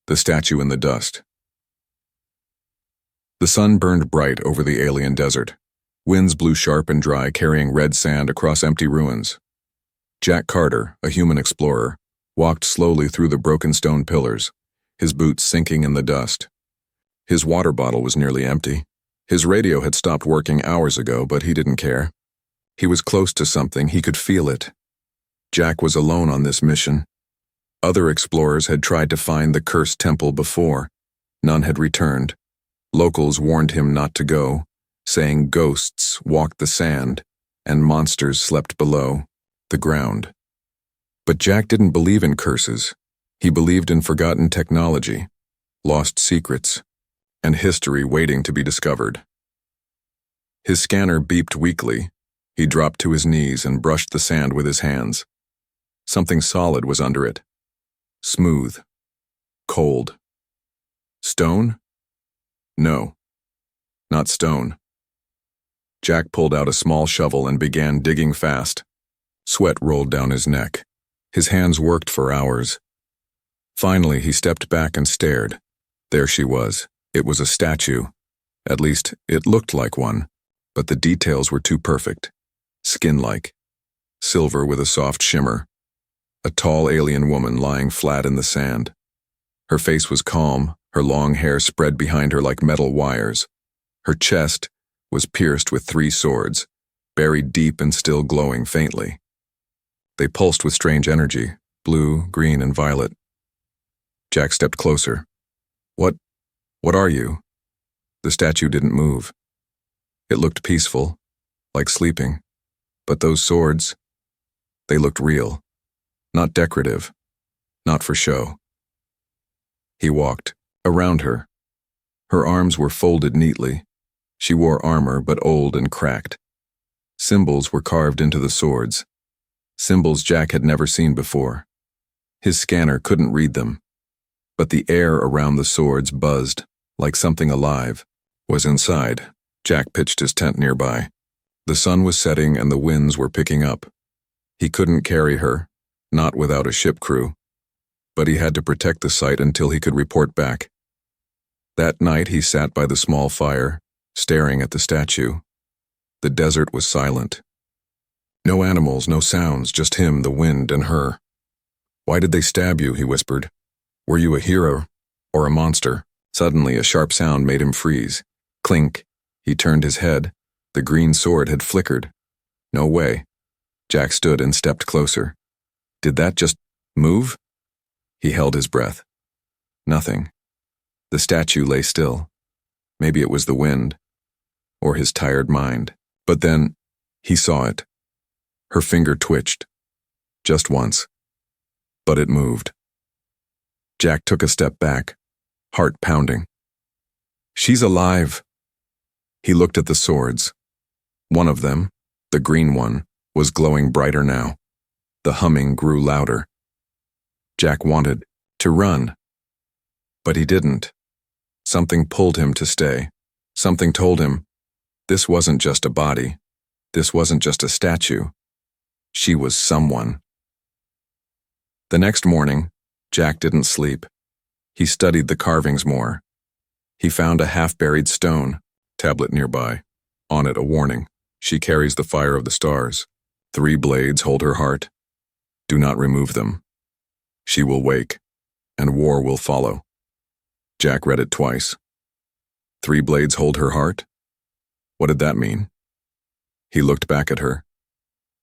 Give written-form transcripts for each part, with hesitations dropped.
The statue in the dust. The sun burned bright over the alien desert. Winds blew sharp and dry, carrying red sand across empty ruins. Jack Carter, a human explorer, walked slowly through the broken stone pillars, his boots sinking in the dust. His water bottle was nearly empty. His radio had stopped working hours ago, but he didn't care. He was close to something, he could feel it. Jack was alone on this mission. Other explorers had tried to find the cursed temple before. None had returned. Locals warned him not to go, saying ghosts walked the sand and monsters slept below the ground. But Jack didn't believe in curses. He believed in forgotten technology, lost secrets, and history waiting to be discovered. His scanner beeped weakly. He dropped to his knees and brushed the sand with his hands. Something solid was under it. Smooth. Cold. Stone? No. Not stone. Jack pulled out a small shovel and began digging fast. Sweat rolled down his neck. His hands worked for hours. Finally, he stepped back and stared. There she was. It was a statue. At least, it looked like one, but the details were too perfect. Skin-like. Silver with a soft shimmer. A tall alien woman lying flat in the sand. Her face was calm, her long hair spread behind her like metal wires. Her chest was pierced with 3 swords, buried deep and still glowing faintly. They pulsed with strange energy, blue, green, and violet. Jack stepped closer. What are you? The statue didn't move. It looked peaceful, like sleeping. But those swords, they looked real. Not decorative, not for show. He walked around her. Her arms were folded neatly. She wore armor, but old and cracked. Symbols were carved into the swords. Symbols Jack had never seen before. His scanner couldn't read them. But the air around the swords buzzed, like something alive was inside. Jack pitched his tent nearby. The sun was setting and the winds were picking up. He couldn't carry her, not without a ship crew. But he had to protect the site until he could report back. That night he sat by the small fire, staring at the statue. The desert was silent. No animals, no sounds, just him, the wind, and her. "Why did they stab you?" he whispered. "Were you a hero or a monster?" Suddenly, a sharp sound made him freeze. Clink. He turned his head. The green sword had flickered. No way. Jack stood and stepped closer. Did that just move? He held his breath. Nothing. The statue lay still. Maybe it was the wind, or his tired mind. But then, he saw it. Her finger twitched. Just once. But it moved. Jack took a step back, heart pounding. "She's alive." He looked at the swords. One of them, the green one, was glowing brighter now. The humming grew louder. Jack wanted to run. But he didn't. Something pulled him to stay. Something told him, this wasn't just a body. This wasn't just a statue. She was someone. The next morning, Jack didn't sleep. He studied the carvings more. He found a half-buried stone tablet nearby. On it a warning. She carries the fire of the stars. 3 blades hold her heart. Do not remove them. She will wake, and war will follow. Jack read it twice. 3 blades hold her heart? What did that mean? He looked back at her.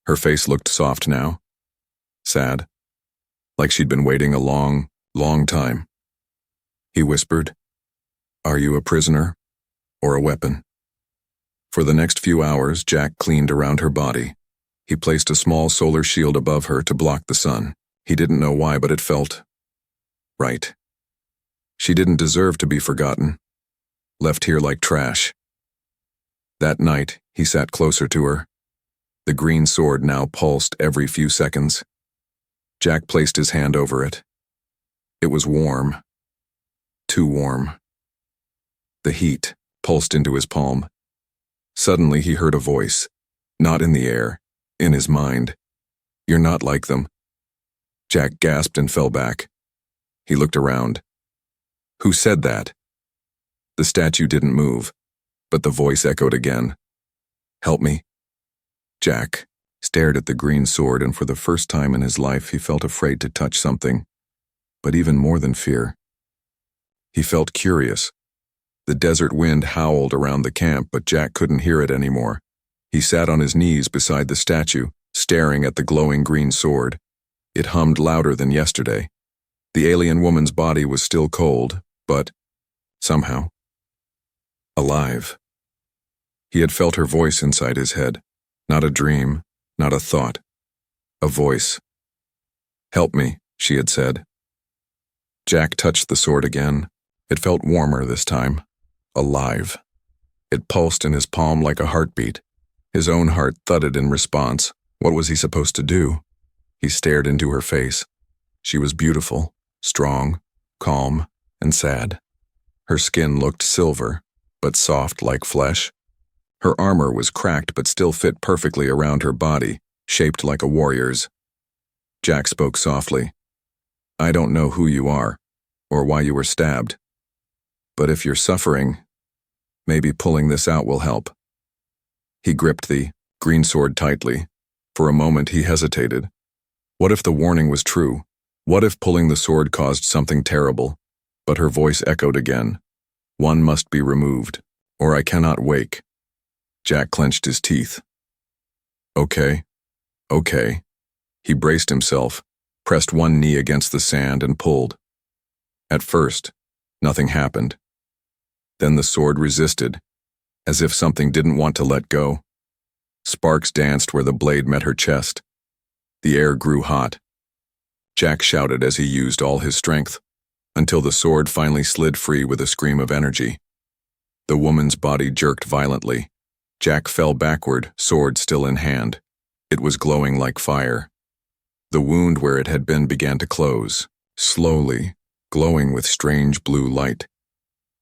Her face looked soft now. Sad. Like she'd been waiting a long, long time. He whispered, "Are you a prisoner or a weapon?" For the next few hours, Jack cleaned around her body. He placed a small solar shield above her to block the sun. He didn't know why, but it felt right. She didn't deserve to be forgotten, left here like trash. That night, he sat closer to her. The green sword now pulsed every few seconds. Jack placed his hand over it. It was warm. Too warm. The heat pulsed into his palm. Suddenly he heard a voice, not in the air, in his mind. "You're not like them." Jack gasped and fell back. He looked around. Who said that? The statue didn't move, but the voice echoed again. Help me. Jack stared at the green sword, and for the first time in his life he felt afraid to touch something, but even more than fear. He felt curious. The desert wind howled around the camp, but Jack couldn't hear it anymore. He sat on his knees beside the statue, staring at the glowing green sword. It hummed louder than yesterday. The alien woman's body was still cold, but, somehow, alive. He had felt her voice inside his head. Not a dream, not a thought. A voice. Help me, she had said. Jack touched the sword again. It felt warmer this time. Alive. It pulsed in his palm like a heartbeat. His own heart thudded in response. What was he supposed to do? He stared into her face. She was beautiful, strong, calm, and sad. Her skin looked silver, but soft like flesh. Her armor was cracked but still fit perfectly around her body, shaped like a warrior's. Jack spoke softly. I don't know who you are, or why you were stabbed. But if you're suffering, maybe pulling this out will help. He gripped the green sword tightly. For a moment he hesitated. What if the warning was true? What if pulling the sword caused something terrible? But her voice echoed again. One must be removed, or I cannot wake. Jack clenched his teeth. Okay. He braced himself, pressed one knee against the sand and pulled. At first, nothing happened. Then the sword resisted, as if something didn't want to let go. Sparks danced where the blade met her chest. The air grew hot. Jack shouted as he used all his strength, until the sword finally slid free with a scream of energy. The woman's body jerked violently. Jack fell backward, sword still in hand. It was glowing like fire. The wound where it had been began to close, slowly, glowing with strange blue light.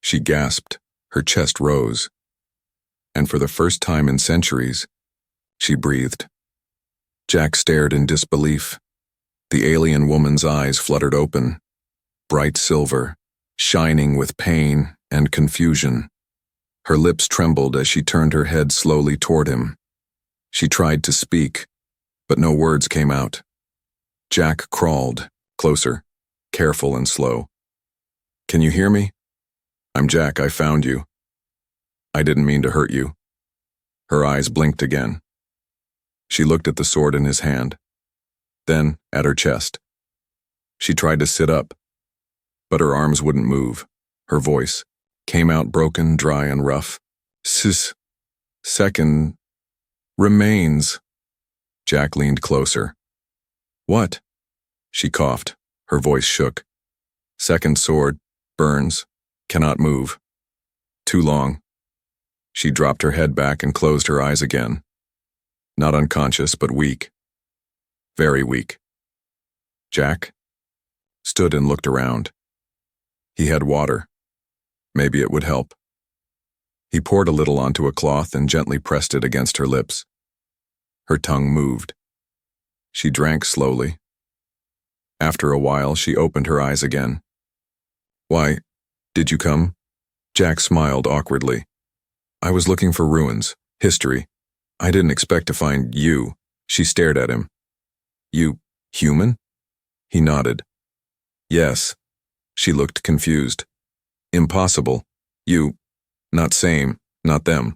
She gasped, her chest rose, and for the first time in centuries, she breathed. Jack stared in disbelief. The alien woman's eyes fluttered open, bright silver, shining with pain and confusion. Her lips trembled as she turned her head slowly toward him. She tried to speak, but no words came out. Jack crawled, closer, careful and slow. Can you hear me? I'm Jack, I found you. I didn't mean to hurt you. Her eyes blinked again. She looked at the sword in his hand, then at her chest. She tried to sit up, but her arms wouldn't move. Her voice came out broken, dry, and rough. Second remains. Jack leaned closer. What? She coughed. Her voice shook. Second sword, burns, cannot move. Too long. She dropped her head back and closed her eyes again. Not unconscious, but weak. Very weak. Jack stood and looked around. He had water. Maybe it would help. He poured a little onto a cloth and gently pressed it against her lips. Her tongue moved. She drank slowly. After a while, she opened her eyes again. Why, did you come? Jack smiled awkwardly. I was looking for ruins, history. I didn't expect to find you. She stared at him. You, human? He nodded. Yes. She looked confused. Impossible. You, not same, not them.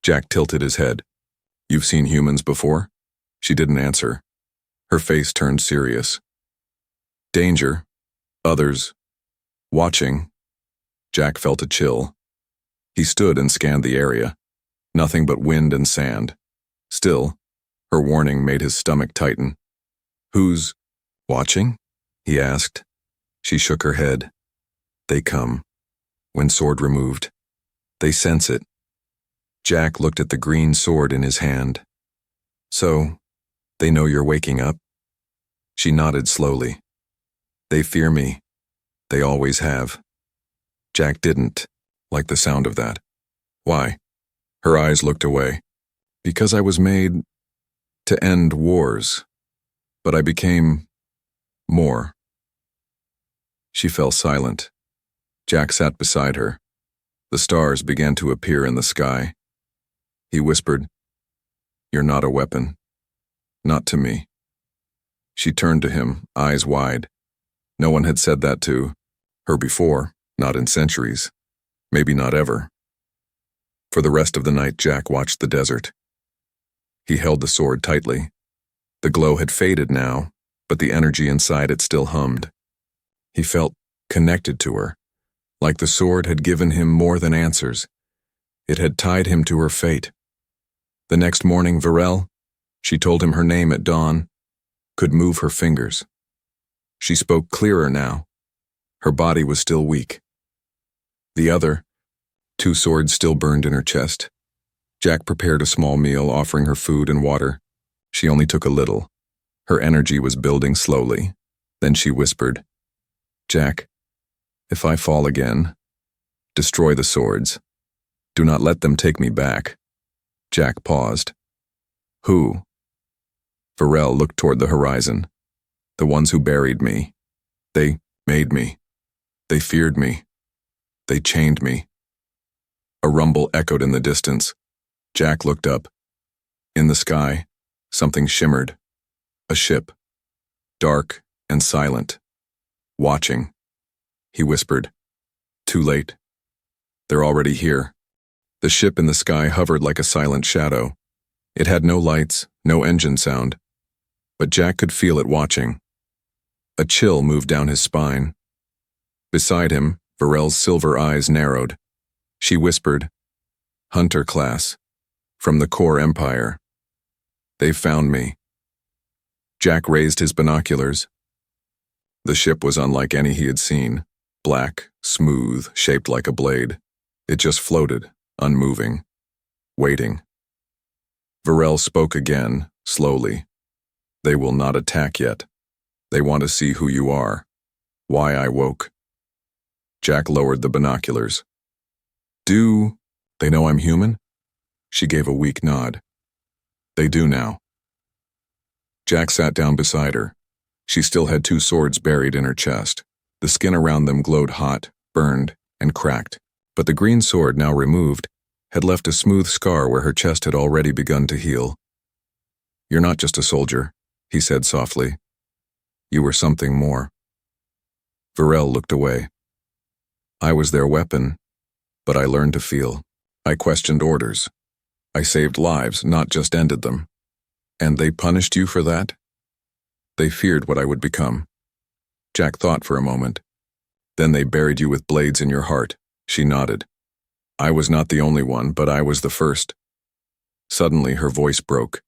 Jack tilted his head. You've seen humans before? She didn't answer. Her face turned serious. Danger. Others. Watching. Jack felt a chill. He stood and scanned the area. Nothing but wind and sand. Still, her warning made his stomach tighten. Who's watching? He asked. She shook her head. They come. When sword removed. They sense it. Jack looked at the green sword in his hand. So, they know you're waking up? She nodded slowly. They fear me. They always have. Jack didn't like the sound of that. Why? Her eyes looked away. Because I was made to end wars, but I became more. She fell silent. Jack sat beside her. The stars began to appear in the sky. He whispered, "You're not a weapon. Not to me." She turned to him, eyes wide. No one had said that to her before, not in centuries, maybe not ever. For the rest of the night, Jack watched the desert. He held the sword tightly. The glow had faded now, but the energy inside it still hummed. He felt connected to her, like the sword had given him more than answers. It had tied him to her fate. The next morning, Varel, she told him her name at dawn, could move her fingers. She spoke clearer now. Her body was still weak. The other, 2 swords still burned in her chest. Jack prepared a small meal, offering her food and water. She only took a little. Her energy was building slowly. Then she whispered, "Jack, if I fall again, destroy the swords. Do not let them take me back." Jack paused. "Who?" Varel looked toward the horizon. "The ones who buried me. They made me. They feared me. They chained me." A rumble echoed in the distance. Jack looked up. In the sky, something shimmered. A ship. Dark and silent. Watching. He whispered, "Too late. They're already here." The ship in the sky hovered like a silent shadow. It had no lights, no engine sound. But Jack could feel it watching. A chill moved down his spine. Beside him, Varel's silver eyes narrowed. She whispered, "Hunter class. From the core empire. They've found me." Jack raised his binoculars. The ship was unlike any he had seen. Black, smooth, shaped like a blade. It just floated, unmoving, waiting. Varel spoke again, slowly. "They will not attack yet. They want to see who you are. Why I woke." Jack lowered the binoculars. "Do they know I'm human?" She gave a weak nod. "They do now." Jack sat down beside her. She still had 2 swords buried in her chest. The skin around them glowed hot, burned, and cracked. But the green sword, now removed, had left a smooth scar where her chest had already begun to heal. "You're not just a soldier," he said softly. "You were something more." Varel looked away. "I was their weapon, but I learned to feel. I questioned orders. I saved lives, not just ended them. And they punished you for that?" "They feared what I would become." Jack thought for a moment. "Then they buried you with blades in your heart." She nodded. "I was not the only one, but I was the first." Suddenly her voice broke.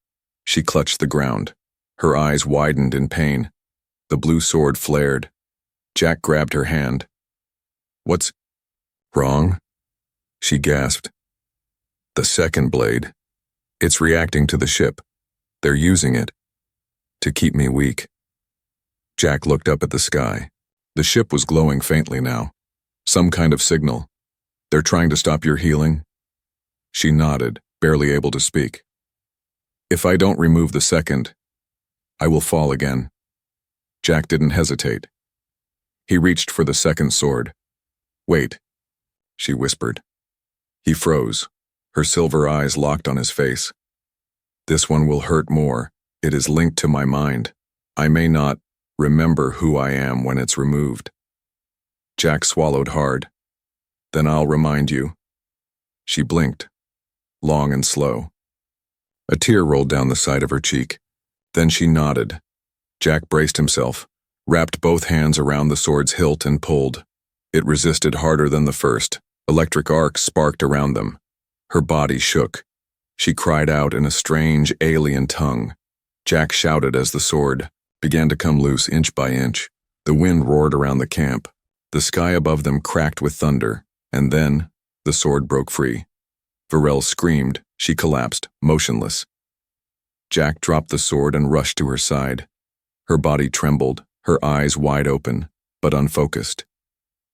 She clutched the ground. Her eyes widened in pain. The blue sword flared. Jack grabbed her hand. "What's wrong?" She gasped. "The second blade. It's reacting to the ship. They're using it to keep me weak." Jack looked up at the sky. The ship was glowing faintly now. Some kind of signal. "They're trying to stop your healing?" She nodded, barely able to speak. "If I don't remove the second, I will fall again." Jack didn't hesitate. He reached for the second sword. "Wait," she whispered. He froze, her silver eyes locked on his face. "This one will hurt more. It is linked to my mind. I may not remember who I am when it's removed." Jack swallowed hard. "Then I'll remind you." She blinked, long and slow. A tear rolled down the side of her cheek. Then she nodded. Jack braced himself, wrapped both hands around the sword's hilt and pulled. It resisted harder than the first. Electric arcs sparked around them. Her body shook. She cried out in a strange, alien tongue. Jack shouted as the sword began to come loose inch by inch. The wind roared around the camp. The sky above them cracked with thunder, and then the sword broke free. Varel screamed. She collapsed, motionless. Jack dropped the sword and rushed to her side. Her body trembled, her eyes wide open, but unfocused.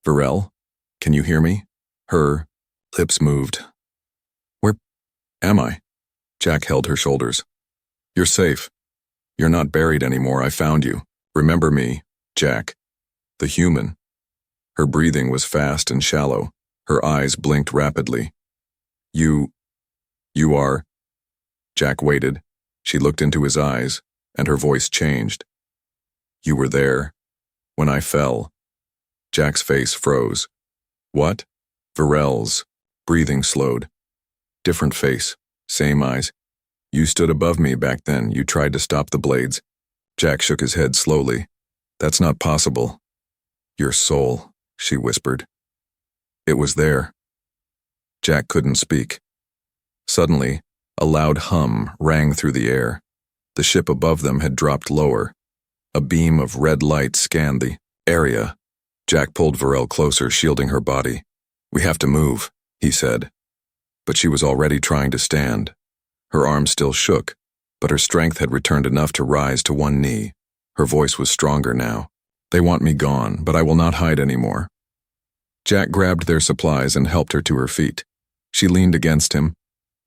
"Varel, can you hear me?" Her lips moved. "Where am I?" Jack held her shoulders. "You're safe. You're not buried anymore. I found you. Remember me, Jack, the human." Her breathing was fast and shallow. Her eyes blinked rapidly. You are... Jack waited. She looked into his eyes, and her voice changed. You were there. When I fell. Jack's face froze. What? Varel's. Breathing slowed. Different face. Same eyes. You stood above me back then. You tried to stop the blades. Jack shook his head slowly. That's not possible. Your soul, she whispered. It was there. Jack couldn't speak. Suddenly, a loud hum rang through the air. The ship above them had dropped lower. A beam of red light scanned the area. Jack pulled Varel closer, shielding her body. We have to move, he said. But she was already trying to stand. Her arms still shook, but her strength had returned enough to rise to one knee. Her voice was stronger now. They want me gone, but I will not hide anymore. Jack grabbed their supplies and helped her to her feet. She leaned against him,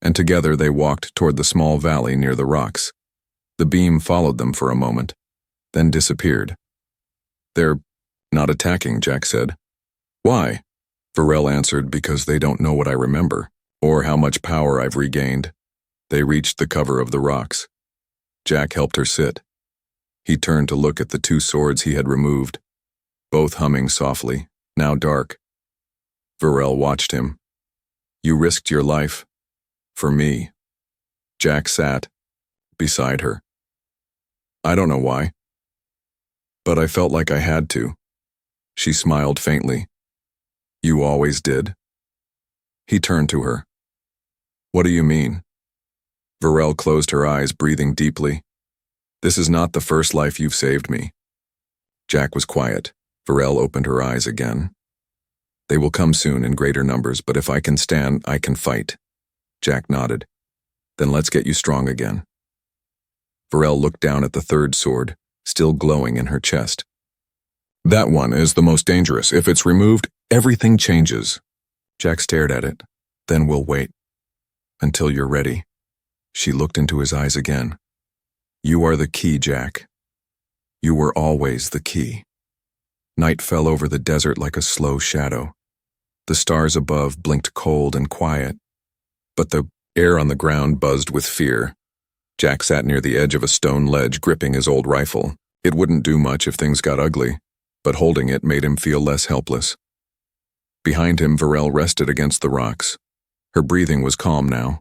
and together they walked toward the small valley near the rocks. The beam followed them for a moment, then disappeared. They're not attacking, Jack said. Why? Varel answered, because they don't know what I remember, or how much power I've regained. They reached the cover of the rocks. Jack helped her sit. He turned to look at the two swords he had removed, both humming softly, now dark. Varel watched him. You risked your life. For me. Jack sat beside her. I don't know why. But I felt like I had to. She smiled faintly. You always did? He turned to her. What do you mean? Varel closed her eyes, breathing deeply. This is not the first life you've saved me. Jack was quiet. Varel opened her eyes again. They will come soon in greater numbers, but if I can stand, I can fight. Jack nodded. Then let's get you strong again. Varel looked down at the third sword, still glowing in her chest. That one is the most dangerous. If it's removed, everything changes. Jack stared at it. Then we'll wait. Until you're ready. She looked into his eyes again. You are the key, Jack. You were always the key. Night fell over the desert like a slow shadow. The stars above blinked cold and quiet, but the air on the ground buzzed with fear. Jack sat near the edge of a stone ledge, gripping his old rifle. It wouldn't do much if things got ugly, but holding it made him feel less helpless. Behind him, Varel rested against the rocks. Her breathing was calm now.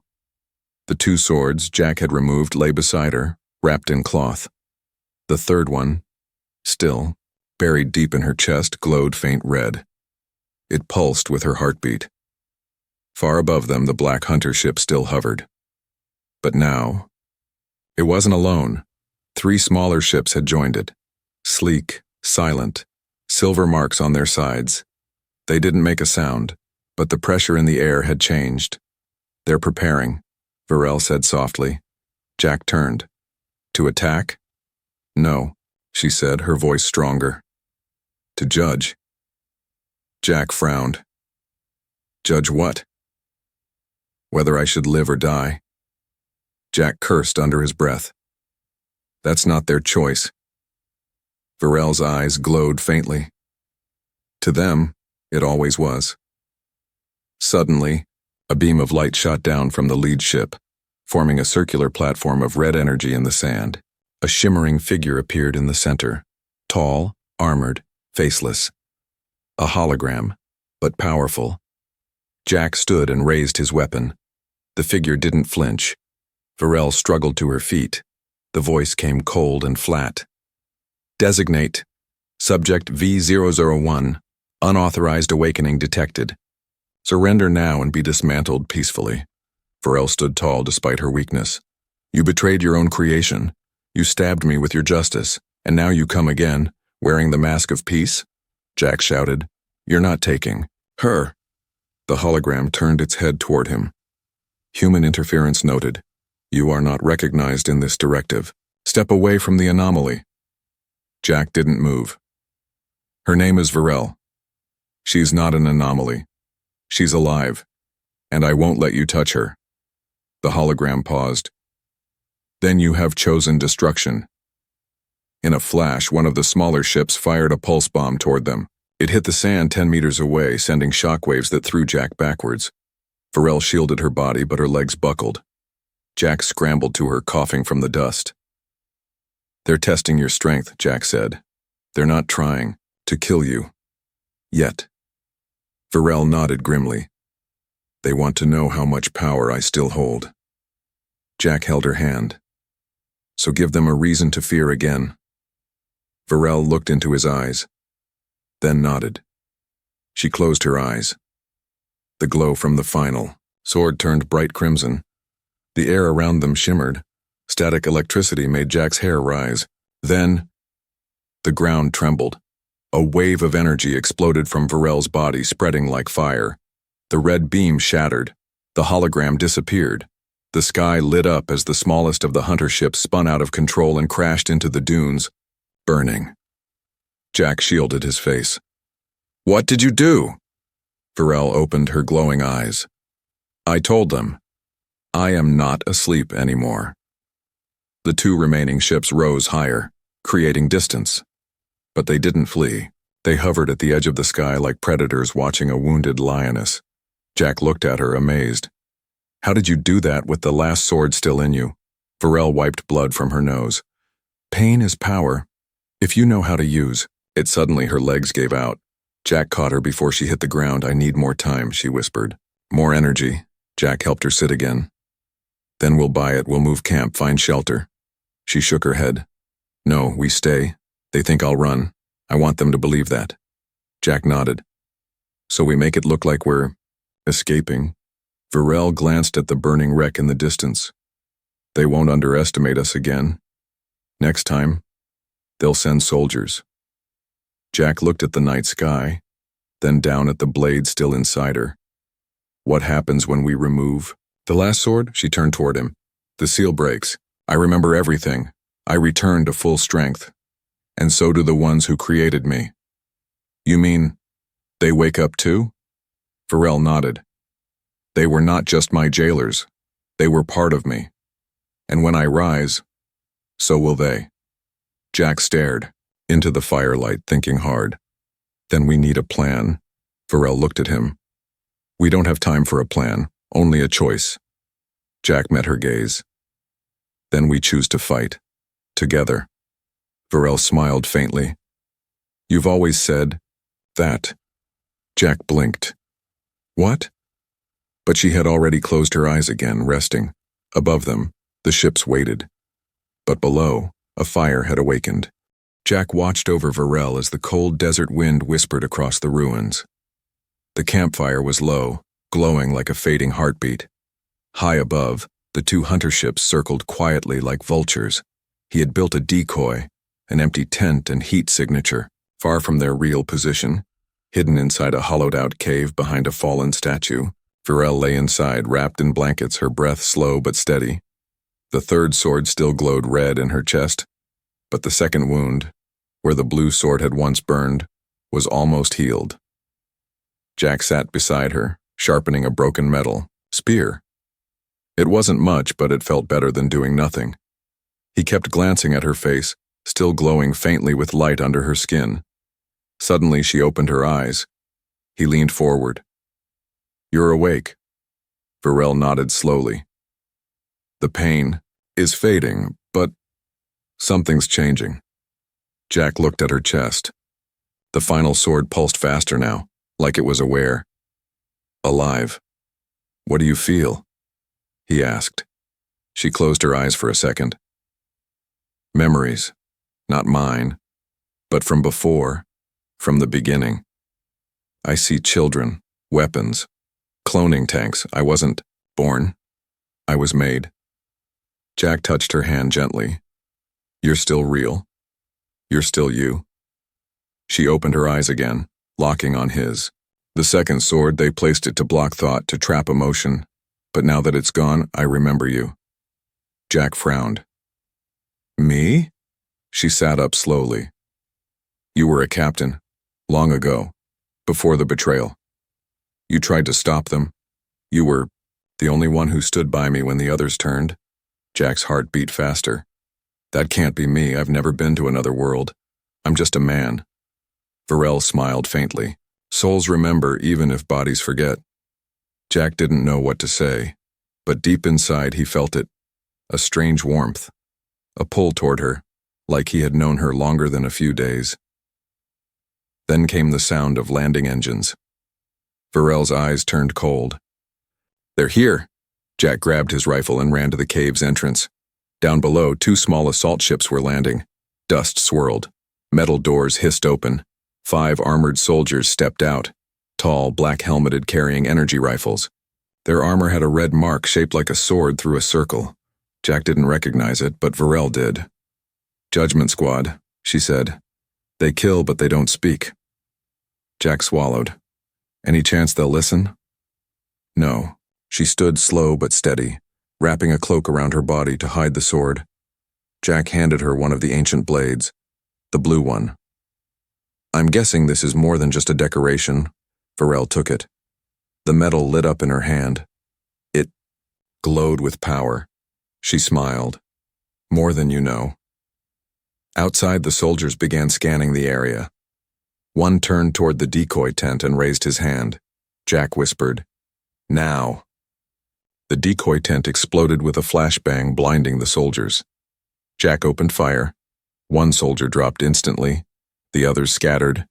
The two swords Jack had removed lay beside her, wrapped in cloth. The third one, still, buried deep in her chest, glowed faint red. It pulsed with her heartbeat. Far above them, the black hunter ship still hovered. But now, it wasn't alone. 3 smaller ships had joined it. Sleek, silent, silver marks on their sides. They didn't make a sound, but the pressure in the air had changed. They're preparing, Varel said softly. Jack turned. To attack? No, she said, her voice stronger. To judge. Jack frowned. Judge what? Whether I should live or die. Jack cursed under his breath. That's not their choice. Varel's eyes glowed faintly. To them, it always was. Suddenly, a beam of light shot down from the lead ship, forming a circular platform of red energy in the sand. A shimmering figure appeared in the center, tall, armored, faceless. A hologram, but powerful. Jack stood and raised his weapon. The figure didn't flinch. Varel struggled to her feet. The voice came cold and flat. Designate. Subject V001. Unauthorized awakening detected. Surrender now and be dismantled peacefully. Varel stood tall despite her weakness. You betrayed your own creation. You stabbed me with your justice, and now you come again, wearing the mask of peace? Jack shouted. You're not taking her. The hologram turned its head toward him. Human interference noted. You are not recognized in this directive. Step away from the anomaly. Jack didn't move. Her name is Varel. She's not an anomaly. She's alive, and I won't let you touch her. The hologram paused. Then you have chosen destruction. In a flash, one of the smaller ships fired a pulse bomb toward them. It hit the sand 10 meters away, sending shockwaves that threw Jack backwards. Varel shielded her body, but her legs buckled. Jack scrambled to her, coughing from the dust. "They're testing your strength," Jack said. "They're not trying to kill you. Yet." Varel nodded grimly. "They want to know how much power I still hold." Jack held her hand. "So give them a reason to fear again." Varel looked into his eyes, then nodded. She closed her eyes. The glow from the final sword turned bright crimson. The air around them shimmered. Static electricity made Jack's hair rise. Then, the ground trembled. A wave of energy exploded from Varel's body, spreading like fire. The red beam shattered. The hologram disappeared. The sky lit up as the smallest of the hunter ships spun out of control and crashed into the dunes, burning. Jack shielded his face. "What did you do?" Varel opened her glowing eyes. "I told them. I am not asleep anymore." The two remaining ships rose higher, creating distance. But they didn't flee. They hovered at the edge of the sky like predators watching a wounded lioness. Jack looked at her, amazed. "How did you do that with the last sword still in you?" Varel wiped blood from her nose. "Pain is power, if you know how to use." It suddenly her legs gave out. Jack caught her before she hit the ground. "I need more time," she whispered. "More energy." Jack helped her sit again. "Then we'll buy it. We'll move camp, find shelter." She shook her head. "No, we stay. They think I'll run. I want them to believe that." Jack nodded. "So we make it look like we're escaping." Varel glanced at the burning wreck in the distance. "They won't underestimate us again. Next time, they'll send soldiers." Jack looked at the night sky, then down at the blade still inside her. "What happens when we remove the last sword?" She turned toward him. "The seal breaks. I remember everything. I return to full strength. And so do the ones who created me." "You mean, they wake up too?" Varel nodded. "They were not just my jailers. They were part of me. And when I rise, so will they." Jack stared into the firelight, thinking hard. "Then we need a plan." Varel looked at him. "We don't have time for a plan, only a choice." Jack met her gaze. "Then we choose to fight. Together." Varel smiled faintly. "You've always said that." Jack blinked. "What?" But she had already closed her eyes again, resting. Above them, the ships waited. But below, a fire had awakened. Jack watched over Varel as the cold desert wind whispered across the ruins. The campfire was low, glowing like a fading heartbeat. High above, the two hunter ships circled quietly like vultures. He had built a decoy, an empty tent and heat signature, far from their real position, hidden inside a hollowed-out cave behind a fallen statue. Varel lay inside, wrapped in blankets, her breath slow but steady. The third sword still glowed red in her chest, but the second wound, where the blue sword had once burned, was almost healed. Jack sat beside her, sharpening a broken metal spear. It wasn't much, but it felt better than doing nothing. He kept glancing at her face, still glowing faintly with light under her skin. Suddenly she opened her eyes. He leaned forward. "You're awake." Varel nodded slowly. "The pain is fading, but something's changing." Jack looked at her chest. The final sword pulsed faster now, like it was aware. "Alive. What do you feel?" he asked. She closed her eyes for a second. "Memories. Not mine, but from before, from the beginning. I see children, weapons, cloning tanks. I wasn't born. I was made." Jack touched her hand gently. "You're still real. You're still you." She opened her eyes again, locking on his. The second sword, they placed it to block thought, to trap emotion. "But now that it's gone, I remember you." Jack frowned. "Me?" She sat up slowly. "You were a captain, long ago, before the betrayal. You tried to stop them. You were the only one who stood by me when the others turned." Jack's heart beat faster. "That can't be me. I've never been to another world. I'm just a man." Varel smiled faintly. Souls remember even if bodies forget. Jack didn't know what to say, but deep inside he felt it, a strange warmth, a pull toward her, like he had known her longer than a few days. Then came the sound of landing engines. Varel's eyes turned cold. "They're here!" Jack grabbed his rifle and ran to the cave's entrance. Down below, 2 small assault ships were landing. Dust swirled. Metal doors hissed open. 5 armored soldiers stepped out, tall, black-helmeted, carrying energy rifles. Their armor had a red mark shaped like a sword through a circle. Jack didn't recognize it, but Varel did. "Judgment Squad," she said. "They kill, but they don't speak." Jack swallowed. "Any chance they'll listen?" No. She stood slow but steady, wrapping a cloak around her body to hide the sword. Jack handed her one of the ancient blades, the blue one. "I'm guessing this is more than just a decoration." Varel took it. The metal lit up in her hand. It glowed with power. She smiled. "More than you know." Outside, the soldiers began scanning the area. One turned toward the decoy tent and raised his hand. Jack whispered, "Now." The decoy tent exploded with a flashbang, blinding the soldiers. Jack opened fire. One soldier dropped instantly. The others scattered.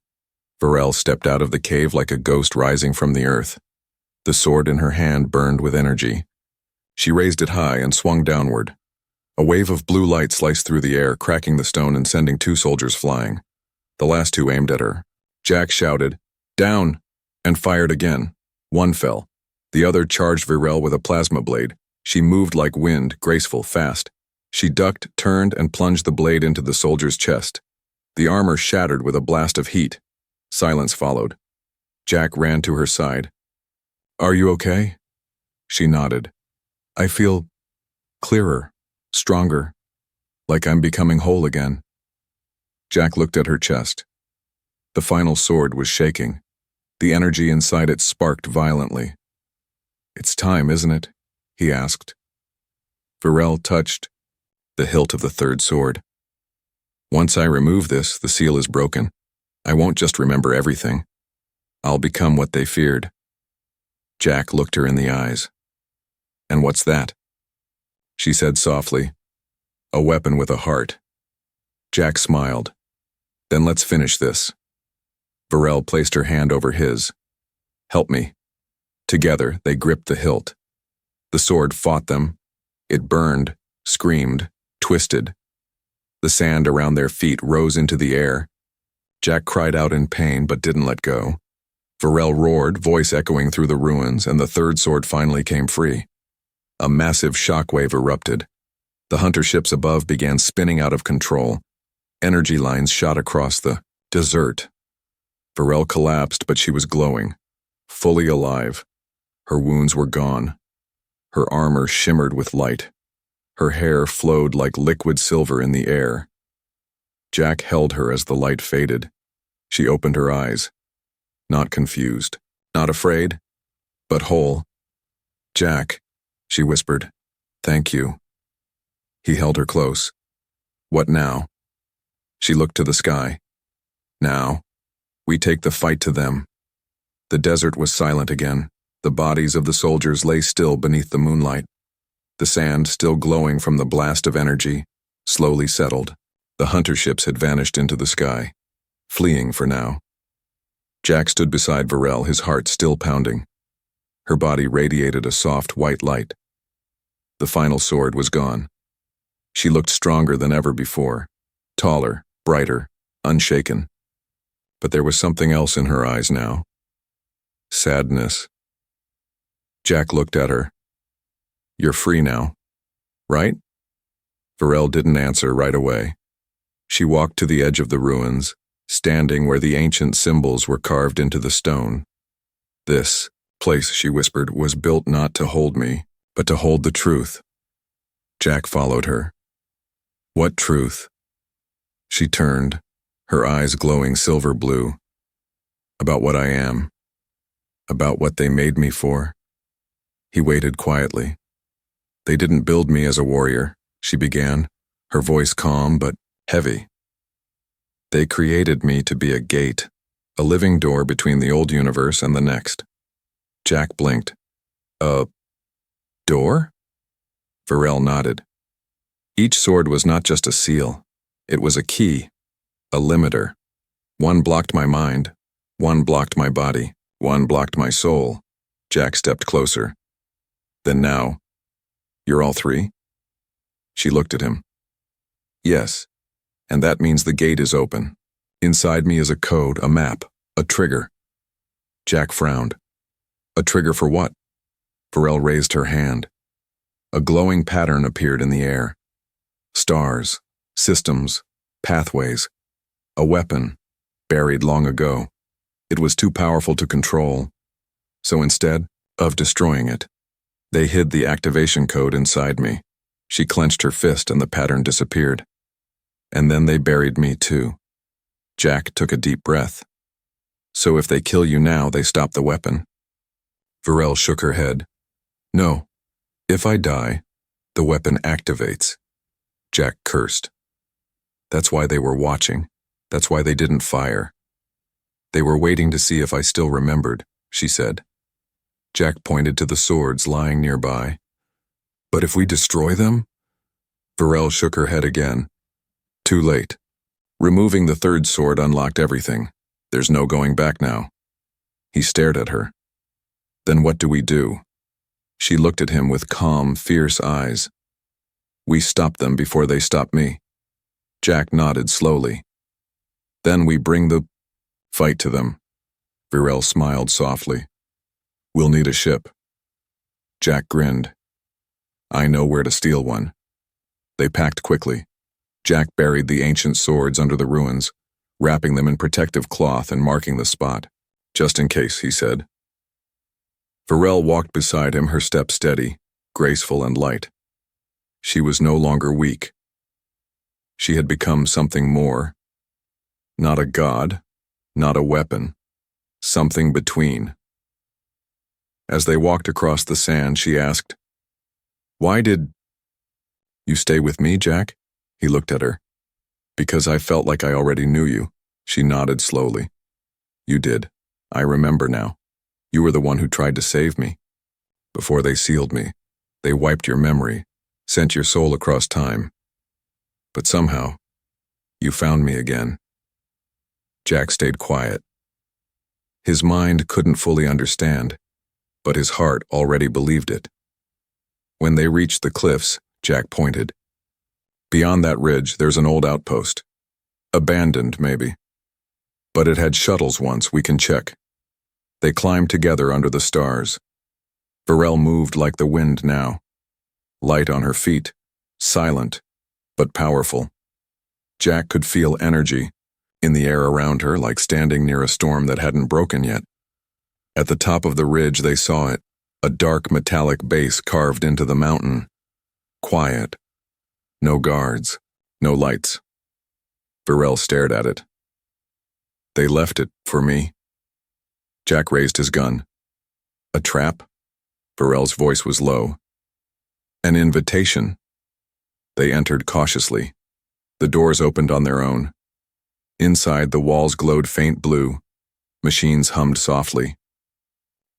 Varel stepped out of the cave like a ghost rising from the earth. The sword in her hand burned with energy. She raised it high and swung downward. A wave of blue light sliced through the air, cracking the stone and sending 2 soldiers flying. The last 2 aimed at her. Jack shouted, "Down!" and fired again. One fell. The other charged Varel with a plasma blade. She moved like wind, graceful, fast. She ducked, turned, and plunged the blade into the soldier's chest. The armor shattered with a blast of heat. Silence followed. Jack ran to her side. "Are you okay?" She nodded. "I feel clearer, stronger, like I'm becoming whole again." Jack looked at her chest. The final sword was shaking. The energy inside it sparked violently. "It's time, isn't it?" he asked. Varel touched the hilt of the 3rd sword. "Once I remove this, the seal is broken. I won't just remember everything. I'll become what they feared." Jack looked her in the eyes. "And what's that?" She said softly, "A weapon with a heart." Jack smiled. "Then let's finish this." Varel placed her hand over his. "Help me." Together, they gripped the hilt. The sword fought them. It burned, screamed, twisted. The sand around their feet rose into the air. Jack cried out in pain but didn't let go. Varel roared, voice echoing through the ruins, and the 3rd sword finally came free. A massive shockwave erupted. The hunter ships above began spinning out of control. Energy lines shot across the desert. Varel collapsed, but she was glowing, fully alive. Her wounds were gone. Her armor shimmered with light. Her hair flowed like liquid silver in the air. Jack held her as the light faded. She opened her eyes. Not confused, not afraid, but whole. "Jack," she whispered, "thank you." He held her close. "What now?" She looked to the sky. "Now, we take the fight to them." The desert was silent again. The bodies of the soldiers lay still beneath the moonlight. The sand, still glowing from the blast of energy, slowly settled. The hunter ships had vanished into the sky, fleeing for now. Jack stood beside Varel, his heart still pounding. Her body radiated a soft white light. The final sword was gone. She looked stronger than ever before, taller, brighter, unshaken. But there was something else in her eyes now. Sadness. Jack looked at her. "You're free now, right?" Varel didn't answer right away. She walked to the edge of the ruins, standing where the ancient symbols were carved into the stone. "This place," she whispered, "was built not to hold me, but to hold the truth." Jack followed her. "What truth?" She turned, her eyes glowing silver blue. "About what I am. About what they made me for." He waited quietly. "They didn't build me as a warrior," she began, her voice calm but heavy. "They created me to be a gate, A living door between the old universe and the next. Jack blinked. A door? Varel nodded. Each sword was not just a seal. It was a key, a limiter. One blocked my mind, one blocked my body, one blocked my soul. Jack stepped closer. Then now, you're all three? She looked at him. Yes, and that means the gate is open. Inside me is a code, a map, a trigger. Jack frowned. A trigger for what? Varel raised her hand. A glowing pattern appeared in the air. Stars, systems, pathways. A weapon, buried long ago. It was too powerful to control. So instead of destroying it, they hid the activation code inside me. She clenched her fist and the pattern disappeared. And then they buried me too. Jack took a deep breath. So if they kill you now, they stop the weapon? Varel shook her head. No. If I die, the weapon activates. Jack cursed. That's why they were watching. That's why they didn't fire. They were waiting to see if I still remembered, she said. Jack pointed to the swords lying nearby. But if we destroy them? Varel shook her head again. Too late. Removing the third sword unlocked everything. There's no going back now. He stared at her. Then what do we do? She looked at him with calm, fierce eyes. We stop them before they stop me. Jack nodded slowly. Then we bring the fight to them. Varel smiled softly. We'll need a ship. Jack grinned. I know where to steal one. They packed quickly. Jack buried the ancient swords under the ruins, wrapping them in protective cloth and marking the spot. Just in case, he said. Varel walked beside him, her step steady, graceful and light. She was no longer weak. She had become something more. Not a god, not a weapon, something between. As they walked across the sand, she asked, Why did you stay with me, Jack? He looked at her. Because I felt like I already knew you. She nodded slowly. You did. I remember now. You were the one who tried to save me. Before they sealed me, they wiped your memory, sent your soul across time. But somehow, you found me again. Jack stayed quiet. His mind couldn't fully understand, but his heart already believed it. When they reached the cliffs, Jack pointed. Beyond that ridge, there's an old outpost. Abandoned, maybe. But it had shuttles once, we can check. They climbed together under the stars. Varel moved like the wind now. Light on her feet, silent, but powerful. Jack could feel energy in the air around her, like standing near a storm that hadn't broken yet. At the top of the ridge they saw it, a dark metallic base carved into the mountain. Quiet. No guards, no lights. Varel stared at it. They left it for me. Jack raised his gun. A trap? Varel's voice was low. An invitation. They entered cautiously. The doors opened on their own. Inside, the walls glowed faint blue. Machines hummed softly.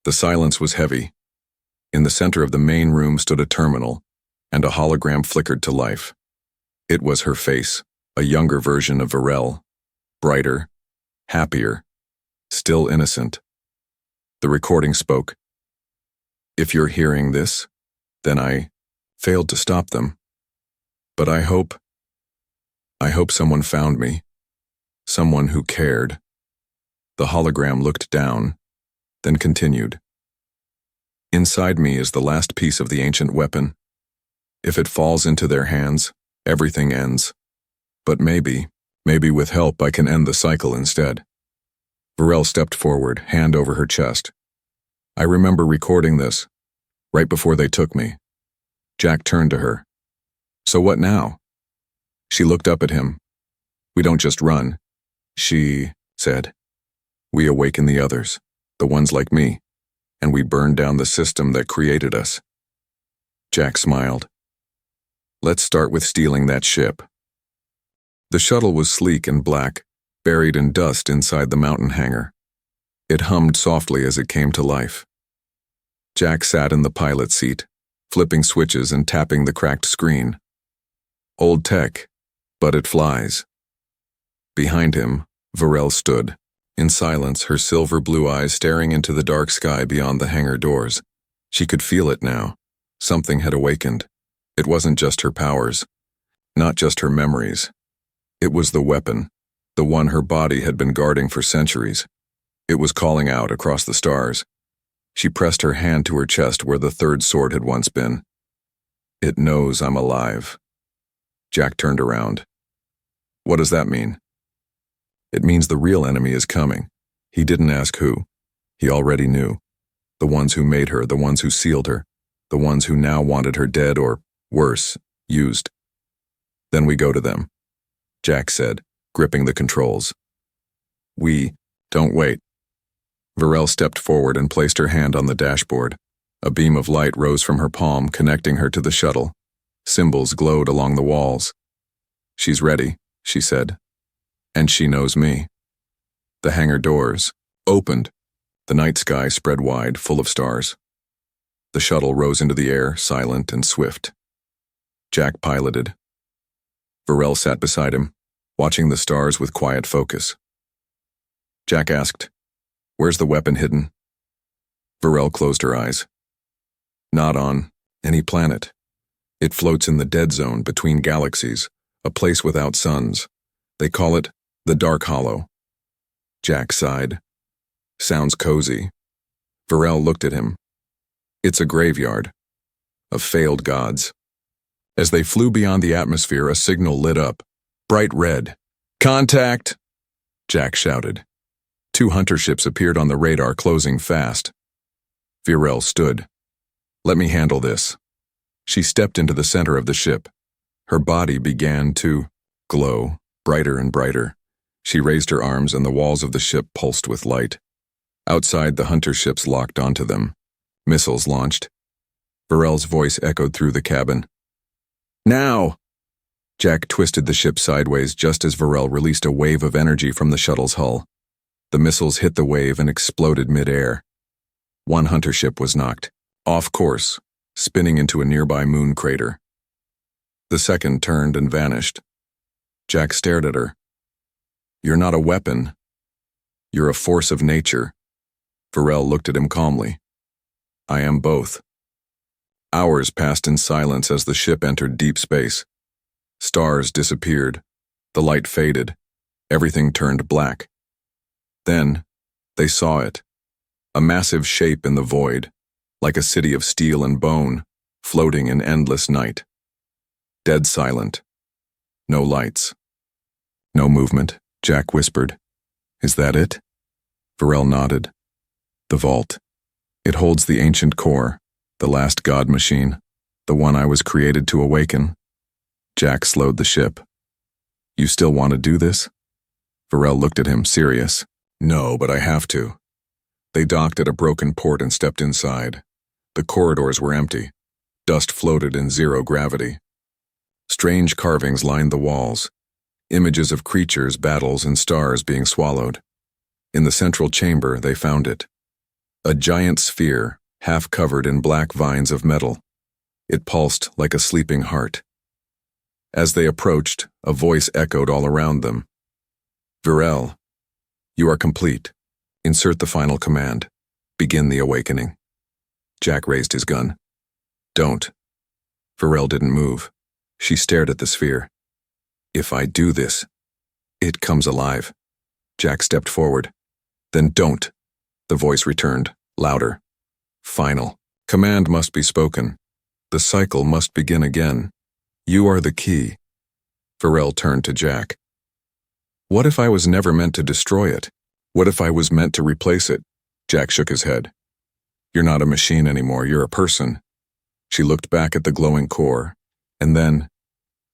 The silence was heavy. In the center of the main room stood a terminal, and a hologram flickered to life. It was her face, a younger version of Varel. Brighter, happier, still innocent. The recording spoke. If you're hearing this, then I failed to stop them. But I hope someone found me. Someone who cared. The hologram looked down, then continued. Inside me is the last piece of the ancient weapon. If it falls into their hands, everything ends. But maybe with help I can end the cycle instead. Varel stepped forward, hand over her chest. I remember recording this, right before they took me. Jack turned to her. So what now? She looked up at him. We don't just run, she said. We awaken the others, the ones like me, and we burn down the system that created us. Jack smiled. Let's start with stealing that ship. The shuttle was sleek and black, buried in dust inside the mountain hangar. It hummed softly as it came to life. Jack sat in the pilot seat, flipping switches and tapping the cracked screen. Old tech, but it flies. Behind him, Varel stood, in silence, her silver blue eyes staring into the dark sky beyond the hangar doors. She could feel it now. Something had awakened. It wasn't just her powers, not just her memories. It was the weapon, the one her body had been guarding for centuries. It was calling out across the stars. She pressed her hand to her chest where the third sword had once been. It knows I'm alive. Jack turned around. What does that mean? It means the real enemy is coming. He didn't ask who. He already knew. The ones who made her, the ones who sealed her, the ones who now wanted her dead or, worse, used. Then we go to them, Jack said, gripping the controls. Don't wait. Varel stepped forward and placed her hand on the dashboard. A beam of light rose from her palm, connecting her to the shuttle. Symbols glowed along the walls. She's ready, she said. And she knows me. The hangar doors opened. The night sky spread wide, full of stars. The shuttle rose into the air, silent and swift. Jack piloted. Varel sat beside him, watching the stars with quiet focus. Jack asked, "Where's the weapon hidden?" Varel closed her eyes. Not on any planet. It floats in the dead zone between galaxies, a place without suns. They call it the Dark Hollow. Jack sighed. Sounds cozy. Varel looked at him. It's a graveyard of failed gods. As they flew beyond the atmosphere, a signal lit up, bright red. Contact! Jack shouted. 2 hunter ships appeared on the radar, closing fast. Varel stood. Let me handle this. She stepped into the center of the ship. Her body began to glow, brighter and brighter. She raised her arms and the walls of the ship pulsed with light. Outside, the hunter ships locked onto them. Missiles launched. Varel's voice echoed through the cabin. Now! Jack twisted the ship sideways just as Varel released a wave of energy from the shuttle's hull. The missiles hit the wave and exploded mid-air. 1 hunter ship was knocked off course, spinning into a nearby moon crater. The second turned and vanished. Jack stared at her. You're not a weapon. You're a force of nature. Varel looked at him calmly. I am both. Hours passed in silence as the ship entered deep space. Stars disappeared. The light faded. Everything turned black. Then, they saw it. A massive shape in the void, like a city of steel and bone, floating in endless night. Dead silent. No lights. No movement, Jack whispered. Is that it? Varel nodded. The vault. It holds the ancient core, the last god machine, the one I was created to awaken. Jack slowed the ship. You still want to do this? Varel looked at him, serious. No, but I have to. They docked at a broken port and stepped inside. The corridors were empty. Dust floated in zero gravity. Strange carvings lined the walls, images of creatures, battles, and stars being swallowed. In the central chamber, they found it. A giant sphere, half covered in black vines of metal. It pulsed like a sleeping heart. As they approached, a voice echoed all around them. Varel, you are complete. Insert the final command. Begin the awakening. Jack raised his gun. Don't. Varel didn't move. She stared at the sphere. If I do this, it comes alive. Jack stepped forward. Then don't. The voice returned, louder. Final. Command must be spoken. The cycle must begin again. You are the key. Varel turned to Jack. What if I was never meant to destroy it? What if I was meant to replace it? Jack shook his head. You're not a machine anymore, you're a person. She looked back at the glowing core, and then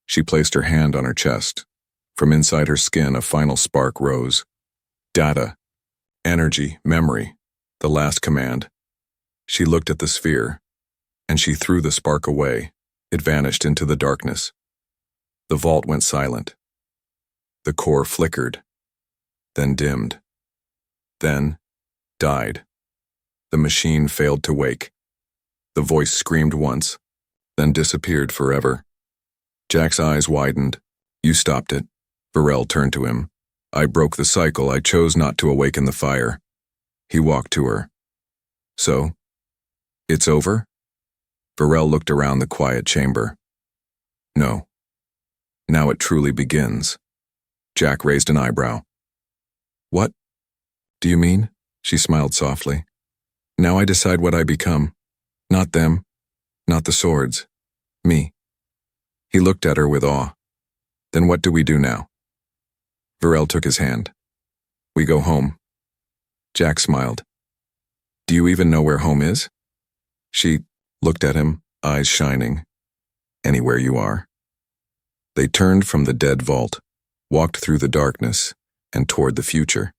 she placed her hand on her chest. From inside her skin, a final spark rose. Data. Energy, memory, the last command. She looked at the sphere, and she threw the spark away. It vanished into the darkness. The vault went silent. The core flickered. then dimmed, then died. The machine failed to wake. The voice screamed once, then disappeared forever. Jack's eyes widened. You stopped it. Varel turned to him. I broke the cycle. I chose not to awaken the fire. He walked to her. So? It's over? Varel looked around the quiet chamber. No. Now it truly begins. Jack raised an eyebrow. What? Do you mean? She smiled softly. Now I decide what I become. Not them. Not the swords. Me. He looked at her with awe. Then what do we do now? Varel took his hand. We go home. Jack smiled. Do you even know where home is? She looked at him, eyes shining. Anywhere you are. They turned from the dead vault, walked through the darkness, and toward the future.